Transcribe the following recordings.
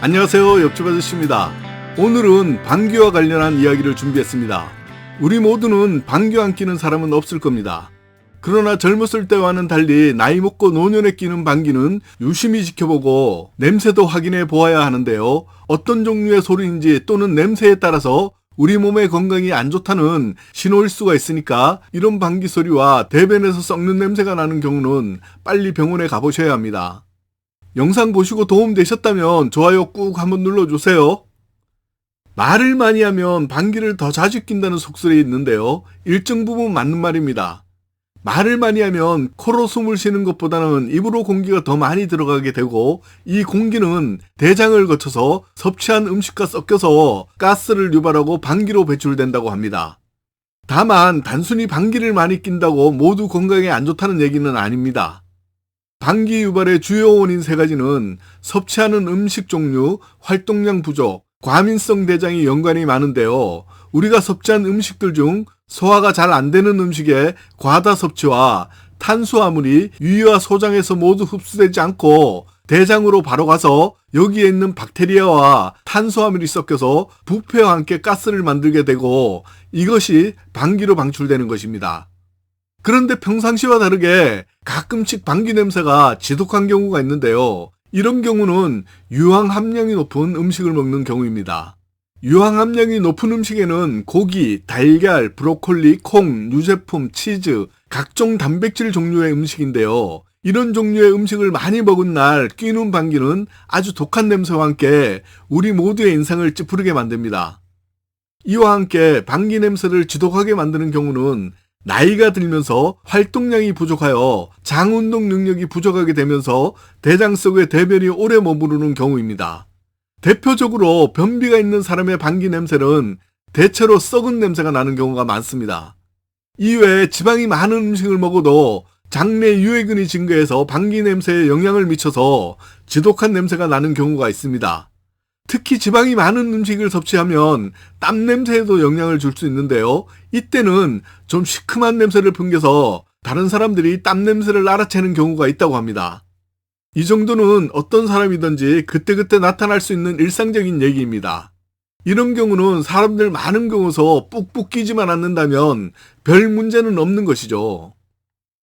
안녕하세요, 옆집 아저씨입니다. 오늘은 방귀와 관련한 이야기를 준비했습니다. 우리 모두는 방귀 안 뀌는 사람은 없을 겁니다. 그러나 젊었을 때와는 달리 나이 먹고 노년에 끼는 방귀는 유심히 지켜보고 냄새도 확인해 보아야 하는데요. 어떤 종류의 소리인지 또는 냄새에 따라서 우리 몸의 건강이 안 좋다는 신호일 수가 있으니까 이런 방귀 소리와 대변에서 썩는 냄새가 나는 경우는 빨리 병원에 가보셔야 합니다. 영상 보시고 도움 되셨다면 좋아요 꾹 한번 눌러주세요. 말을 많이 하면 방귀를 더 자주 낀다는 속설이 있는데요. 일정 부분 맞는 말입니다. 말을 많이 하면 코로 숨을 쉬는 것보다는 입으로 공기가 더 많이 들어가게 되고 이 공기는 대장을 거쳐서 섭취한 음식과 섞여서 가스를 유발하고 방귀로 배출된다고 합니다. 다만 단순히 방귀를 많이 낀다고 모두 건강에 안 좋다는 얘기는 아닙니다. 방귀 유발의 주요 원인 세 가지는 섭취하는 음식 종류, 활동량 부족, 과민성 대장이 연관이 많은데요. 우리가 섭취한 음식들 중 소화가 잘 안 되는 음식의 과다 섭취와 탄수화물이 위와 소장에서 모두 흡수되지 않고 대장으로 바로 가서 여기에 있는 박테리아와 탄수화물이 섞여서 부패와 함께 가스를 만들게 되고 이것이 방귀로 방출되는 것입니다. 그런데 평상시와 다르게 가끔씩 방귀 냄새가 지독한 경우가 있는데요. 이런 경우는 유황 함량이 높은 음식을 먹는 경우입니다. 유황 함량이 높은 음식에는 고기, 달걀, 브로콜리, 콩, 유제품, 치즈, 각종 단백질 종류의 음식인데요. 이런 종류의 음식을 많이 먹은 날 끼는 방귀는 아주 독한 냄새와 함께 우리 모두의 인상을 찌푸리게 만듭니다. 이와 함께 방귀 냄새를 지독하게 만드는 경우는 나이가 들면서 활동량이 부족하여 장 운동 능력이 부족하게 되면서 대장 속에 대변이 오래 머무르는 경우입니다. 대표적으로 변비가 있는 사람의 방귀 냄새는 대체로 썩은 냄새가 나는 경우가 많습니다. 이외에 지방이 많은 음식을 먹어도 장내 유해균이 증가해서 방귀 냄새에 영향을 미쳐서 지독한 냄새가 나는 경우가 있습니다. 특히 지방이 많은 음식을 섭취하면 땀 냄새에도 영향을 줄 수 있는데요. 이때는 좀 시큼한 냄새를 풍겨서 다른 사람들이 땀 냄새를 알아채는 경우가 있다고 합니다. 이 정도는 어떤 사람이든지 그때그때 나타날 수 있는 일상적인 얘기입니다. 이런 경우는 사람들 많은 경우서 뿍뿍 끼지만 않는다면 별 문제는 없는 것이죠.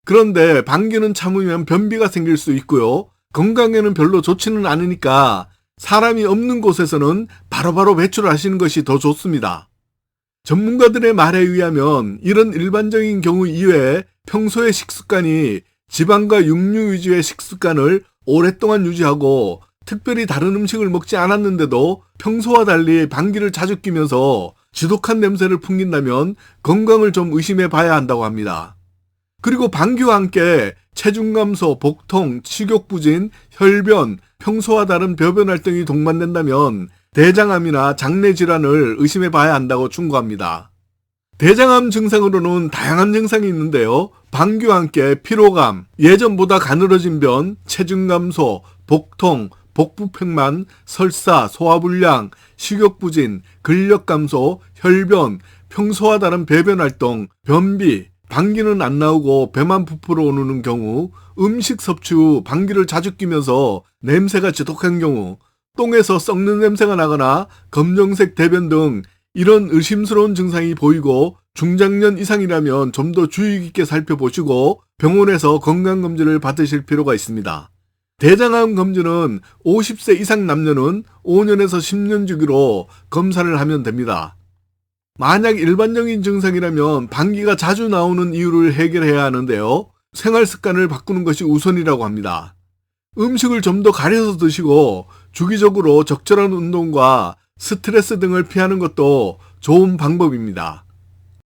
그런데 방귀는 참으면 변비가 생길 수 있고요. 건강에는 별로 좋지는 않으니까 사람이 없는 곳에서는 바로바로 배출하시는 것이 더 좋습니다. 전문가들의 말에 의하면 이런 일반적인 경우 이외에 평소의 식습관이 지방과 육류 위주의 식습관을 오랫동안 유지하고 특별히 다른 음식을 먹지 않았는데도 평소와 달리 방귀를 자주 뀌면서 지독한 냄새를 풍긴다면 건강을 좀 의심해 봐야 한다고 합니다. 그리고 방귀와 함께 체중 감소, 복통, 식욕부진, 혈변, 평소와 다른 배변 활동이 동반된다면 대장암이나 장내 질환을 의심해 봐야 한다고 충고합니다. 대장암 증상으로는 다양한 증상이 있는데요. 방귀와 함께 피로감, 예전보다 가늘어진 변, 체중 감소, 복통, 복부팽만, 설사, 소화불량, 식욕부진, 근력 감소, 혈변, 평소와 다른 배변 활동, 변비, 방귀는 안 나오고 배만 부풀어 오르는 경우, 음식 섭취 후 방귀를 자주 뀌면서 냄새가 지독한 경우, 똥에서 썩는 냄새가 나거나 검정색 대변 등 이런 의심스러운 증상이 보이고 중장년 이상이라면 좀 더 주의 깊게 살펴보시고 병원에서 건강검진을 받으실 필요가 있습니다. 대장암 검진은 50세 이상 남녀는 5년에서 10년 주기로 검사를 하면 됩니다. 만약 일반적인 증상이라면 방귀가 자주 나오는 이유를 해결해야 하는데요. 생활 습관을 바꾸는 것이 우선이라고 합니다. 음식을 좀 더 가려서 드시고 주기적으로 적절한 운동과 스트레스 등을 피하는 것도 좋은 방법입니다.